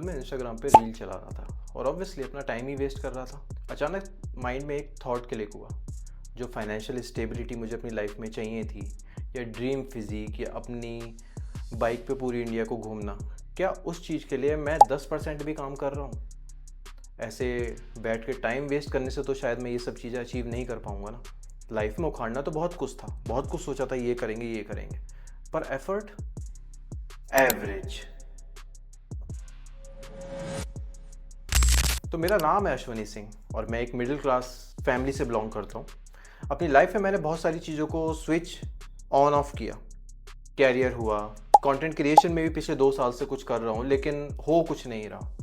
मैं इंस्टाग्राम पे रील चला रहा था और ऑब्वियसली अपना टाइम ही वेस्ट कर रहा था। अचानक माइंड में एक थॉट क्लिक हुआ, जो फाइनेंशियल स्टेबिलिटी मुझे अपनी लाइफ में चाहिए थी, या ड्रीम फिजिक, या अपनी बाइक पे पूरी इंडिया को घूमना, क्या उस चीज़ के लिए मैं 10% भी काम कर रहा हूँ? ऐसे बैठ के टाइम वेस्ट करने से तो शायद मैं ये सब चीज़ें अचीव नहीं कर पाऊँगा ना। लाइफ में उखाड़ना तो बहुत कुछ था, बहुत कुछ सोचा था, ये करेंगे ये करेंगे, पर एफर्ट एवरेज। तो मेरा नाम है अश्वनी सिंह और मैं एक मिडिल क्लास फैमिली से बिलोंग करता हूँ। अपनी लाइफ में मैंने बहुत सारी चीज़ों को स्विच ऑन ऑफ किया। कैरियर हुआ, कंटेंट क्रिएशन में भी पिछले 2 साल से कुछ कर रहा हूँ, लेकिन हो कुछ नहीं रहा।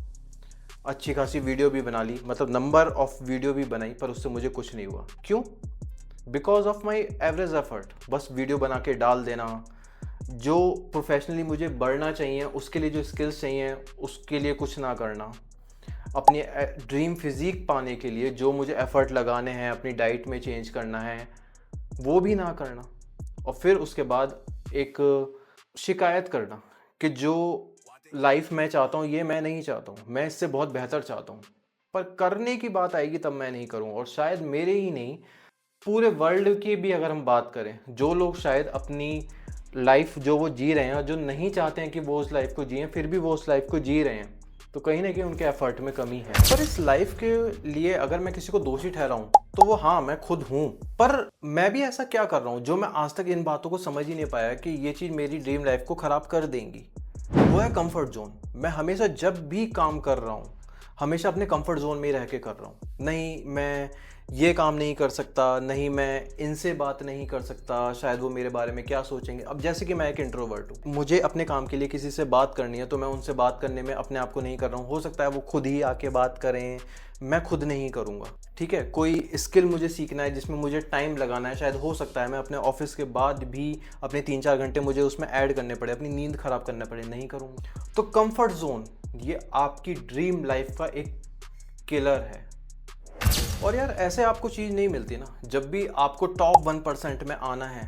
अच्छी खासी वीडियो भी बना ली, मतलब नंबर ऑफ वीडियो भी बनाई, पर उससे मुझे कुछ नहीं हुआ। क्यों? Because of my average effort. बस वीडियो बना के डाल देना। जो प्रोफेशनली मुझे बढ़ना चाहिए, उसके लिए जो स्किल्स चाहिए, उसके लिए कुछ ना करना। अपनी ड्रीम फिजिक पाने के लिए जो मुझे एफर्ट लगाने हैं, अपनी डाइट में चेंज करना है, वो भी ना करना। और फिर उसके बाद एक शिकायत करना कि जो लाइफ मैं चाहता हूँ ये मैं नहीं चाहता हूँ, मैं इससे बहुत बेहतर चाहता हूँ। पर करने की बात आएगी तब मैं नहीं करूँगा। और शायद मेरे ही नहीं, पूरे वर्ल्ड की भी अगर हम बात करें, जो लोग शायद अपनी लाइफ जो वो जी रहे हैं, जो नहीं चाहते हैं कि वो उस लाइफ को जिए, फिर भी वो उस लाइफ को जी रहे हैं, तो कहीं ना कहीं उनके एफर्ट में कमी है। पर इस लाइफ के लिए अगर मैं किसी को दोषी ठहराऊं, तो वो हाँ, मैं खुद हूं। पर मैं भी ऐसा क्या कर रहा हूं जो मैं आज तक इन बातों को समझ ही नहीं पाया कि ये चीज़ मेरी ड्रीम लाइफ को ख़राब कर देंगी? वो है कंफर्ट जोन। मैं हमेशा जब भी काम कर रहा हूँ, हमेशा अपने कंफर्ट जोन में ही रह के कर रहा हूँ। नहीं, मैं ये काम नहीं कर सकता, नहीं मैं इनसे बात नहीं कर सकता, शायद वो मेरे बारे में क्या सोचेंगे। अब जैसे कि मैं एक इंट्रोवर्ट हूँ, मुझे अपने काम के लिए किसी से बात करनी है, तो मैं उनसे बात करने में अपने आप को नहीं कर रहा हूँ। हो सकता है वो खुद ही आके बात करें, मैं खुद नहीं करूँगा। ठीक है, कोई स्किल मुझे सीखना है जिसमें मुझे टाइम लगाना है, शायद हो सकता है मैं अपने ऑफिस के बाद भी अपने 3-4 घंटे मुझे उसमें ऐड करने पड़े, अपनी नींद खराब करना पड़े, नहीं करूँगा। तो कंफर्ट जोन ये आपकी ड्रीम लाइफ का एक किलर है। और यार, ऐसे आपको चीज़ नहीं मिलती ना। जब भी आपको टॉप 1% में आना है,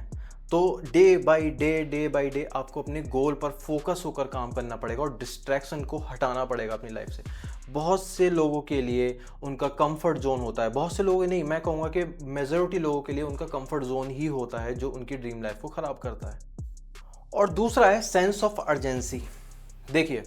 तो डे बाई डे आपको अपने गोल पर फोकस होकर काम करना पड़ेगा और डिस्ट्रैक्शन को हटाना पड़ेगा अपनी लाइफ से। बहुत से लोगों के लिए उनका कंफर्ट जोन होता है, बहुत से लोग नहीं, मैं कहूँगा कि मेजॉरिटी लोगों के लिए उनका कंफर्ट जोन ही होता है जो उनकी ड्रीम लाइफ को ख़राब करता है। और दूसरा है सेंस ऑफ अर्जेंसी। देखिए,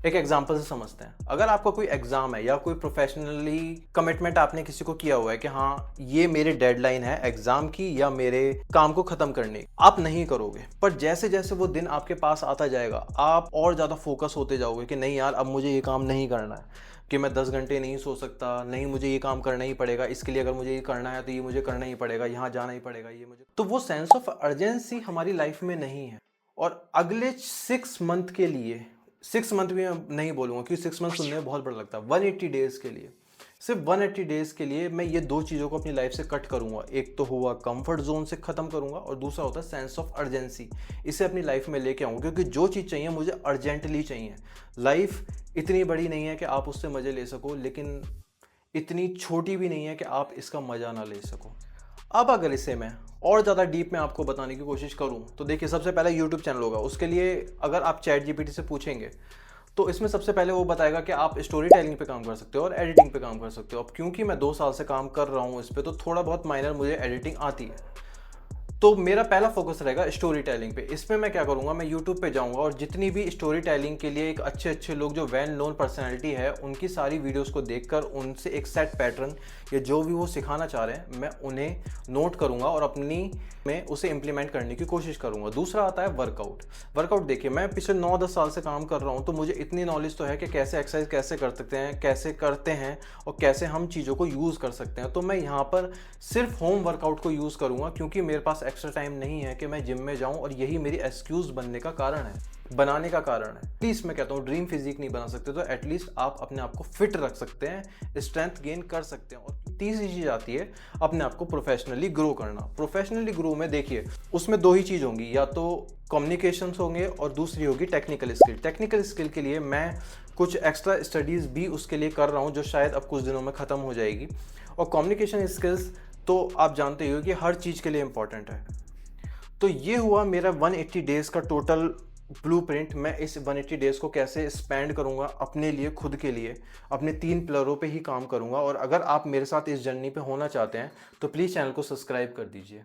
एक एग्जांपल से समझते हैं। अगर आपका कोई एग्जाम है या कोई प्रोफेशनली कमिटमेंट आपने किसी को किया हुआ है कि हाँ, ये मेरे डेडलाइन है एग्जाम की या मेरे काम को खत्म करने की, आप नहीं करोगे। पर जैसे जैसे वो दिन आपके पास आता जाएगा, आप और ज़्यादा फोकस होते जाओगे कि नहीं यार, अब मुझे ये काम नहीं करना है, कि मैं 10 घंटे नहीं सो सकता, नहीं मुझे ये काम करना ही पड़ेगा, इसके लिए अगर मुझे ये करना है तो ये मुझे करना ही पड़ेगा, यहाँ जाना ही पड़ेगा, ये मुझे। तो वो सेंस ऑफ अर्जेंसी हमारी लाइफ में नहीं है। और अगले 6 मंथ के लिए, 6 मंथ भी मैं नहीं बोलूँगा क्योंकि 6 मंथ सुनने में बहुत बड़ा लगता है, 180 डेज़ के लिए, सिर्फ 180 डेज़ के लिए मैं ये दो चीज़ों को अपनी लाइफ से कट करूँगा। एक तो हुआ कंफर्ट जोन से ख़त्म करूँगा, और दूसरा होता है सेंस ऑफ अर्जेंसी। इसे अपनी लाइफ में लेके आऊँगा, क्योंकि जो चीज़ चाहिए मुझे अर्जेंटली चाहिए। लाइफ इतनी बड़ी नहीं है कि आप उससे मज़े ले सको, लेकिन इतनी छोटी भी नहीं है कि आप इसका मज़ा ना ले सको। अब अगर इसे मैं और ज़्यादा डीप में आपको बताने की कोशिश करूं, तो देखिए, सबसे पहले यूट्यूब चैनल होगा। उसके लिए अगर आप चैट जीपीटी से पूछेंगे, तो इसमें सबसे पहले वो बताएगा कि आप स्टोरी टेलिंग पे काम कर सकते हो और एडिटिंग पे काम कर सकते हो। अब क्योंकि मैं 2 साल से काम कर रहा हूँ इस पर, तो थोड़ा बहुत माइनर मुझे एडिटिंग आती है। तो मेरा पहला फोकस रहेगा स्टोरी टेलिंग पे। इसमें मैं क्या करूंगा, मैं यूट्यूब पे जाऊंगा और जितनी भी स्टोरी टेलिंग के लिए एक अच्छे अच्छे लोग जो वेल नोन पर्सनैलिटी है, उनकी सारी वीडियोस को देखकर उनसे एक सेट पैटर्न या जो भी वो सिखाना चाह रहे हैं, मैं उन्हें नोट करूंगा और अपनी में उसे इम्प्लीमेंट करने की कोशिश करूंगा। दूसरा आता है वर्कआउट। वर्कआउट देखिए, मैं पिछले 9-10 साल से काम कर रहा हूँ, तो मुझे इतनी नॉलेज तो है कि कैसे एक्सरसाइज कैसे कर सकते हैं, कैसे करते हैं, और कैसे हम चीज़ों को यूज़ कर सकते हैं। तो मैं यहाँ पर सिर्फ होम वर्कआउट को यूज़ करूँगा, क्योंकि मेरे पास एक्स्ट्रा टाइम नहीं है कि मैं जिम में जाऊँ, और यही मेरी एक्सक्यूज़ बनने का कारण है, बनाने का कारण है। प्लीज़ मैं कहता हूँ, ड्रीम फिजिक नहीं बना सकते तो एटलीस्ट आप अपने आप को फिट रख सकते हैं, स्ट्रेंथ गेन कर सकते हैं। और तीसरी चीज़ आती है अपने आप को प्रोफेशनली ग्रो करना। प्रोफेशनली ग्रो में देखिए, उसमें दो ही चीज़ होंगी, या तो कम्युनिकेशंस होंगे और दूसरी होगी टेक्निकल स्किल। टेक्निकल स्किल के लिए मैं कुछ एक्स्ट्रा स्टडीज़ भी उसके लिए कर रहा हूँ, जो शायद अब कुछ दिनों में ख़त्म हो जाएगी। और कम्युनिकेशन स्किल्स तो आप जानते ही हो कि हर चीज़ के लिए इम्पॉर्टेंट है। तो ये हुआ मेरा 180 डेज़ का टोटल ब्लूप्रिंट मैं इस 180 डेज़ को कैसे स्पेंड करूँगा अपने लिए, खुद के लिए, अपने 3 पिलरों पे ही काम करूँगा। और अगर आप मेरे साथ इस जर्नी पे होना चाहते हैं, तो प्लीज़ चैनल को सब्सक्राइब कर दीजिए।